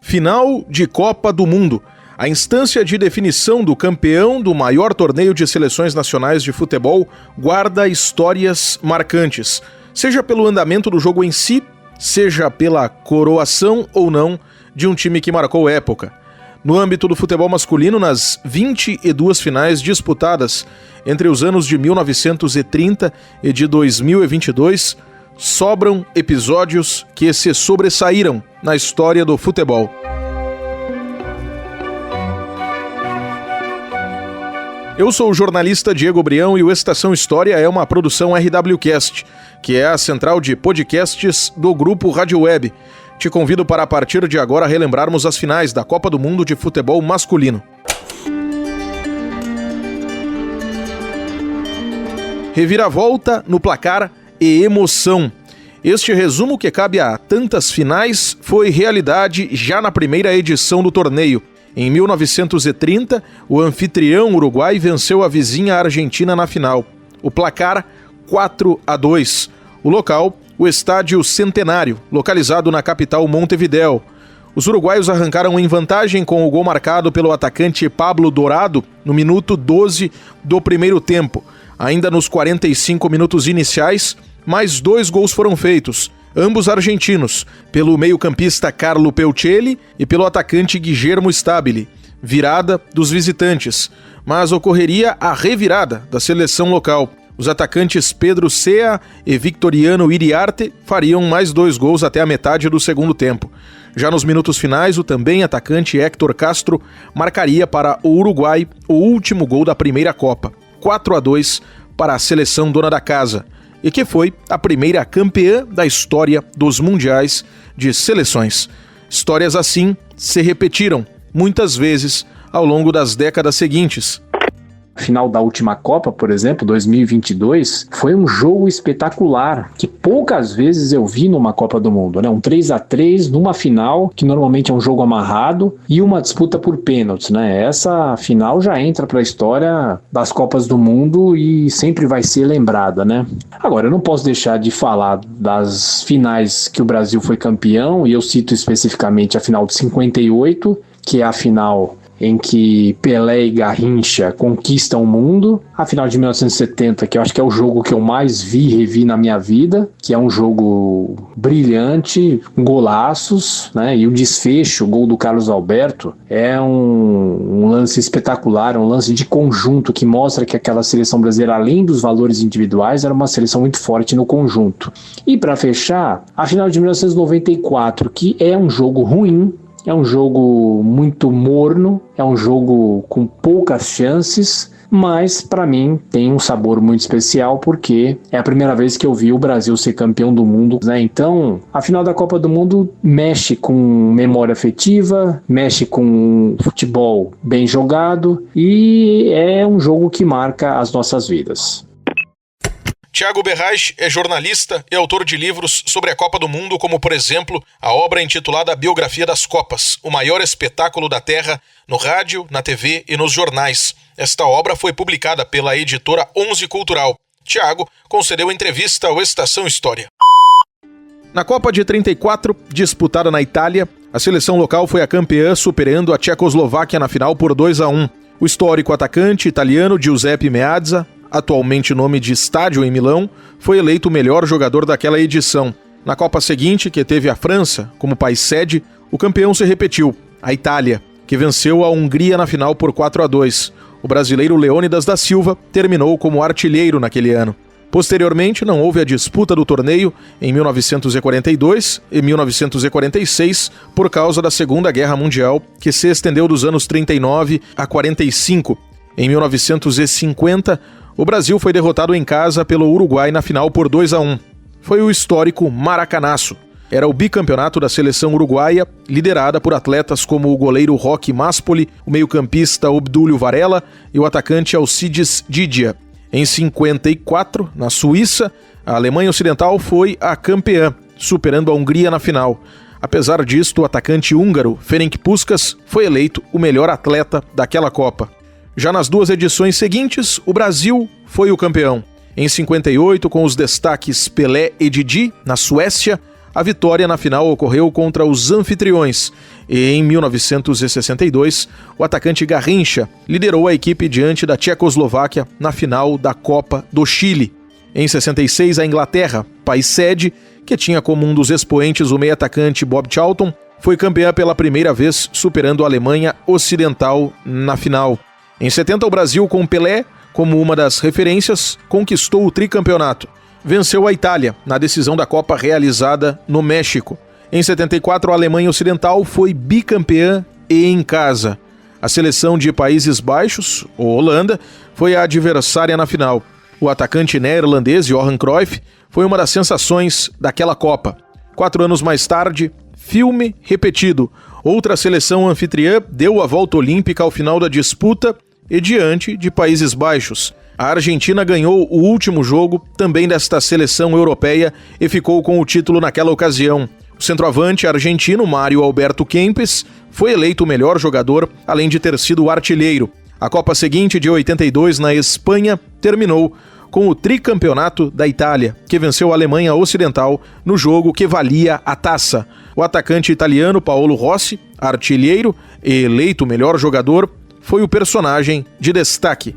Final de Copa do Mundo. A instância de definição do campeão do maior torneio de seleções nacionais de futebol guarda histórias marcantes, seja pelo andamento do jogo em si, seja pela coroação ou não de um time que marcou época. No âmbito do futebol masculino, nas 22 finais disputadas entre os anos de 1930 e de 2022, sobram episódios que se sobressaíram na história do futebol. Eu sou o jornalista Diego Brião e o Estação História é uma produção RWCast, que é a central de podcasts do Grupo Rádio Web. Te convido para, a partir de agora, relembrarmos as finais da Copa do Mundo de futebol masculino. Reviravolta no placar e emoção. Este resumo, que cabe a tantas finais, foi realidade já na primeira edição do torneio. Em 1930, o anfitrião Uruguai venceu a vizinha Argentina na final. O placar, 4-2. O local, o Estádio Centenário, localizado na capital Montevidéu. Os uruguaios arrancaram em vantagem com o gol marcado pelo atacante Pablo Dorado no minuto 12 do primeiro tempo. Ainda nos 45 minutos iniciais, mais 2 gols foram feitos, ambos argentinos, pelo meio-campista Carlo Peuccelli e pelo atacante Guillermo Stabile. Virada dos visitantes, mas ocorreria a revirada da seleção local. Os atacantes Pedro Sea e Victoriano Iriarte fariam mais 2 gols até a metade do segundo tempo. Já nos minutos finais, o também atacante Héctor Castro marcaria para o Uruguai o último gol da primeira Copa. 4-2 para a seleção dona da casa, e que foi a primeira campeã da história dos mundiais de seleções. Histórias assim se repetiram muitas vezes ao longo das décadas seguintes. Final da última Copa, por exemplo, 2022, foi um jogo espetacular, que poucas vezes eu vi numa Copa do Mundo, né? Um 3-3 numa final, que normalmente é um jogo amarrado, e uma disputa por pênaltis, né? Essa final já entra para a história das Copas do Mundo e sempre vai ser lembrada, né? Agora, eu não posso deixar de falar das finais que o Brasil foi campeão, e eu cito especificamente a final de 58, que é a final em que Pelé e Garrincha conquistam o mundo, a final de 1970, que eu acho que é o jogo que eu mais vi e revi na minha vida, que é um jogo brilhante, golaços, né? E o desfecho, o gol do Carlos Alberto, é um lance espetacular, um lance de conjunto que mostra que aquela seleção brasileira, além dos valores individuais, era uma seleção muito forte no conjunto. E para fechar, a final de 1994, que é um jogo ruim, é um jogo muito morno, é um jogo com poucas chances, mas para mim tem um sabor muito especial porque é a primeira vez que eu vi o Brasil ser campeão do mundo, né? Então, a final da Copa do Mundo mexe com memória afetiva, mexe com futebol bem jogado e é um jogo que marca as nossas vidas. Thiago Berrais é jornalista e autor de livros sobre a Copa do Mundo, como, por exemplo, a obra intitulada Biografia das Copas, o maior espetáculo da Terra, no rádio, na TV e nos jornais. Esta obra foi publicada pela editora 11 Cultural. Thiago concedeu entrevista ao Estação História. Na Copa de 34, disputada na Itália, a seleção local foi a campeã, superando a Tchecoslováquia na final por 2-1. O histórico atacante italiano Giuseppe Meazza, atualmente nome de estádio em Milão, foi eleito o melhor jogador daquela edição. Na Copa seguinte, que teve a França como país sede, o campeão se repetiu, a Itália, que venceu a Hungria na final por 4-2. O brasileiro Leônidas da Silva terminou como artilheiro naquele ano. Posteriormente, não houve a disputa do torneio em 1942 e 1946 por causa da Segunda Guerra Mundial, que se estendeu dos anos 39 a 45. Em 1950, o Brasil foi derrotado em casa pelo Uruguai na final por 2-1. Foi o histórico Maracanaço. Era o bicampeonato da seleção uruguaia, liderada por atletas como o goleiro Roque Maspoli, o meio-campista Obdúlio Varela e o atacante Alcides Didia. Em 54, na Suíça, a Alemanha Ocidental foi a campeã, superando a Hungria na final. Apesar disto, o atacante húngaro Ferenc Puskás foi eleito o melhor atleta daquela Copa. Já nas 2 edições seguintes, o Brasil foi o campeão. Em 58, com os destaques Pelé e Didi, na Suécia, a vitória na final ocorreu contra os anfitriões e, em 1962, o atacante Garrincha liderou a equipe diante da Tchecoslováquia na final da Copa do Chile. Em 66, a Inglaterra, país sede, que tinha como um dos expoentes o meio-atacante Bob Charlton, foi campeã pela primeira vez, superando a Alemanha Ocidental na final. Em 70, o Brasil, com Pelé como uma das referências, conquistou o tricampeonato. Venceu a Itália na decisão da Copa realizada no México. Em 74, a Alemanha Ocidental foi bicampeã e em casa. A seleção de Países Baixos, ou Holanda, foi a adversária na final. O atacante neerlandês Johan Cruyff foi uma das sensações daquela Copa. 4 anos mais tarde, filme repetido. Outra seleção anfitriã deu a volta olímpica ao final da disputa e diante de Países Baixos. A Argentina ganhou o último jogo, também desta seleção europeia, e ficou com o título naquela ocasião. O centroavante argentino Mário Alberto Kempes foi eleito o melhor jogador, além de ter sido o artilheiro. A Copa seguinte, de 82, na Espanha, terminou com o tricampeonato da Itália, que venceu a Alemanha Ocidental no jogo que valia a taça. O atacante italiano Paolo Rossi, artilheiro e eleito o melhor jogador, foi o personagem de destaque.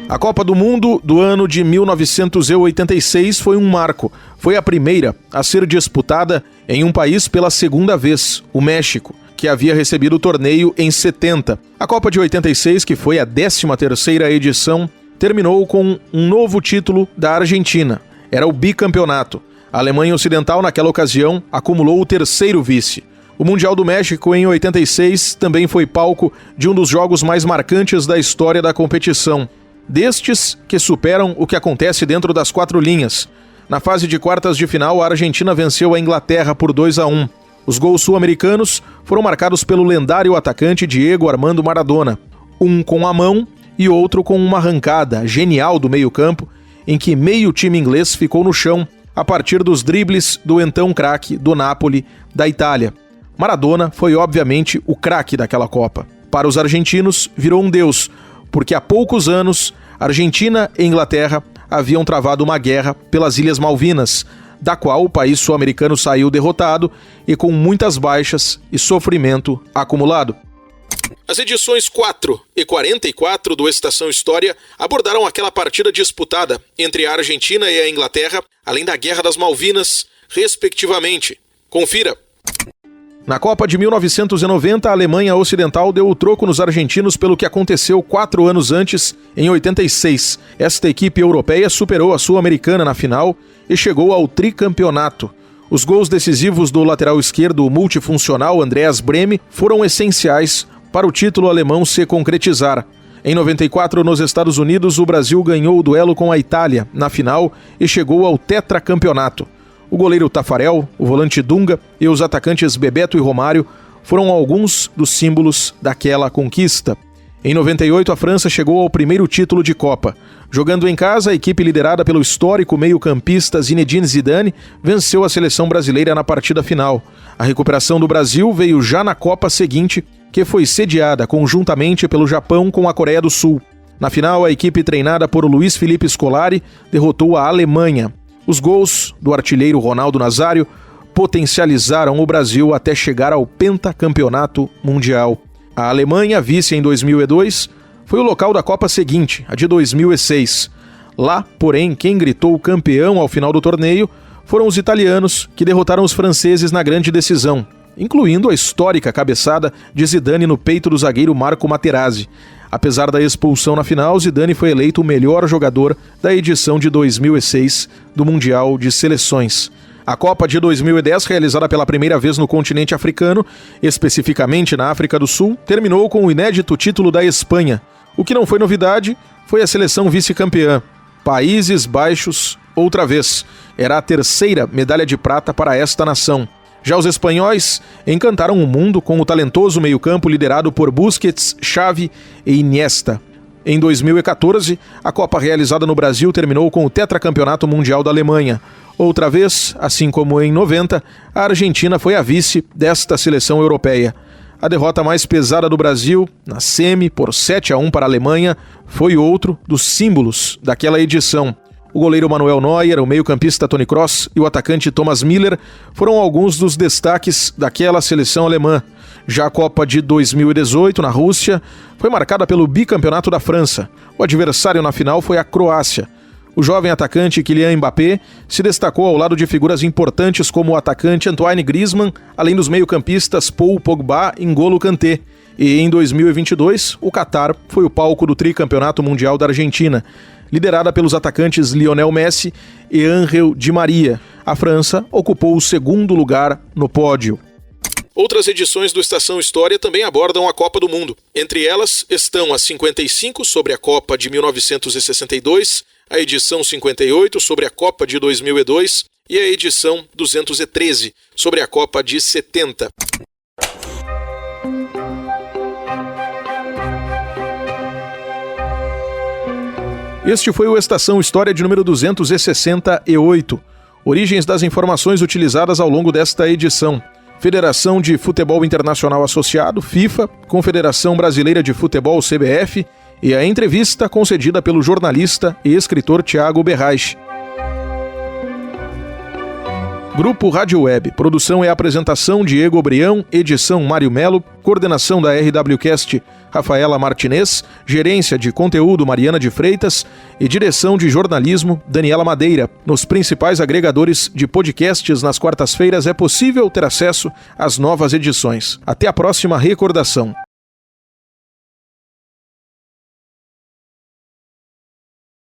A Copa do Mundo do ano de 1986 foi um marco. Foi a primeira a ser disputada em um país pela segunda vez, o México, que havia recebido o torneio em 70. A Copa de 86, que foi a 13ª edição, terminou com um novo título da Argentina. Era o bicampeonato. A Alemanha Ocidental, naquela ocasião, acumulou o terceiro vice. O Mundial do México, em 86, também foi palco de um dos jogos mais marcantes da história da competição. Destes que superam o que acontece dentro das 4 linhas. Na fase de quartas de final, a Argentina venceu a Inglaterra por 2-1. Os gols sul-americanos foram marcados pelo lendário atacante Diego Armando Maradona, um com a mão e outro com uma arrancada genial do meio-campo, em que meio time inglês ficou no chão a partir dos dribles do então craque do Napoli da Itália. Maradona foi obviamente o craque daquela Copa. Para os argentinos, virou um deus, porque há poucos anos, Argentina e Inglaterra haviam travado uma guerra pelas Ilhas Malvinas, da qual o país sul-americano saiu derrotado e com muitas baixas e sofrimento acumulado. As edições 4 e 44 do Estação História abordaram aquela partida disputada entre a Argentina e a Inglaterra, além da Guerra das Malvinas, respectivamente. Confira! Na Copa de 1990, a Alemanha Ocidental deu o troco nos argentinos pelo que aconteceu 4 anos antes, em 86. Esta equipe europeia superou a sul-americana na final e chegou ao tricampeonato. Os gols decisivos do lateral esquerdo multifuncional Andreas Brehme foram essenciais para o título alemão se concretizar. Em 94, nos Estados Unidos, o Brasil ganhou o duelo com a Itália na final e chegou ao tetracampeonato. O goleiro Tafarel, o volante Dunga e os atacantes Bebeto e Romário foram alguns dos símbolos daquela conquista. Em 98, a França chegou ao primeiro título de Copa. Jogando em casa, a equipe liderada pelo histórico meio-campista Zinedine Zidane venceu a seleção brasileira na partida final. A recuperação do Brasil veio já na Copa seguinte, que foi sediada conjuntamente pelo Japão com a Coreia do Sul. Na final, a equipe treinada por Luiz Felipe Scolari derrotou a Alemanha. Os gols do artilheiro Ronaldo Nazário potencializaram o Brasil até chegar ao pentacampeonato mundial. A Alemanha, vice em 2002, foi o local da Copa seguinte, a de 2006. Lá, porém, quem gritou campeão ao final do torneio foram os italianos, que derrotaram os franceses na grande decisão, incluindo a histórica cabeçada de Zidane no peito do zagueiro Marco Materazzi. Apesar da expulsão na final, Zidane foi eleito o melhor jogador da edição de 2006 do Mundial de Seleções. A Copa de 2010, realizada pela primeira vez no continente africano, especificamente na África do Sul, terminou com o inédito título da Espanha. O que não foi novidade foi a seleção vice-campeã. Países Baixos, outra vez. Era a 3ª medalha de prata para esta nação. Já os espanhóis encantaram o mundo com o talentoso meio-campo liderado por Busquets, Xavi e Iniesta. Em 2014, a Copa realizada no Brasil terminou com o tetracampeonato mundial da Alemanha. Outra vez, assim como em 90, a Argentina foi a vice desta seleção europeia. A derrota mais pesada do Brasil, na semi, por 7-1 para a Alemanha, foi outro dos símbolos daquela edição. O goleiro Manuel Neuer, o meio-campista Toni Kroos e o atacante Thomas Müller foram alguns dos destaques daquela seleção alemã. Já a Copa de 2018, na Rússia, foi marcada pelo bicampeonato da França. O adversário na final foi a Croácia. O jovem atacante Kylian Mbappé se destacou ao lado de figuras importantes como o atacante Antoine Griezmann, além dos meio-campistas Paul Pogba e N'Golo Kanté. E em 2022, o Catar foi o palco do tricampeonato mundial da Argentina, liderada pelos atacantes Lionel Messi e Ángel Di Maria. A França ocupou o segundo lugar no pódio. Outras edições do Estação História também abordam a Copa do Mundo. Entre elas estão a 55 sobre a Copa de 1962, a edição 58 sobre a Copa de 2002 e a edição 213 sobre a Copa de 70. Este foi o Estação História de número 268. Origens das informações utilizadas ao longo desta edição: Federação de Futebol Internacional Associado, FIFA, Confederação Brasileira de Futebol, CBF, e a entrevista concedida pelo jornalista e escritor Thiago Berrais. Grupo Rádio Web, produção e apresentação Diego Brião, edição Mário Melo, coordenação da RWCast Rafaela Martinez, gerência de conteúdo Mariana de Freitas e direção de jornalismo Daniela Madeira. Nos principais agregadores de podcasts nas quartas-feiras é possível ter acesso às novas edições. Até a próxima recordação.